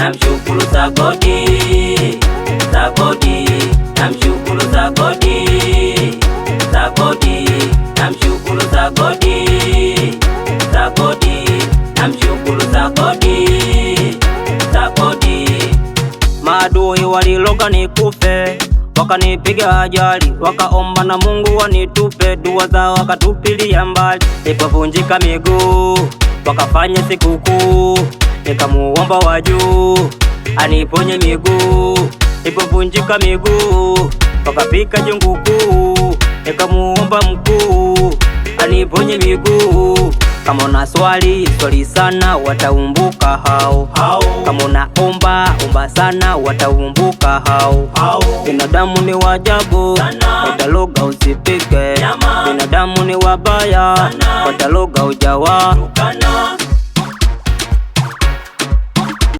namshukuru Sagodi, Sagodi, namshukuru Sagodi, Sagodi, namshukuru Sagodi, Sagodi, namshukuru Sagodi, Sagodi. Maadui waliloga nikufe, wakanipiga ajali, wakaomba na Mungu wanitupe, dua zao wakatupilia mbali. Nilipovunjika miguu wakafanya sikukuu, nikamuomba wa juu aniponye miguu. Nilipovunjika miguu wakapika jungu kuu, nikamuomba mkuu aniponye miguu. Kama una swali sana, wataumbuka hao. Kama unaomba sana, wataumbuka hao. Binadamu ni wajabu, wataloga usipike. Binadamu ni wabaya, wataloga ujawa.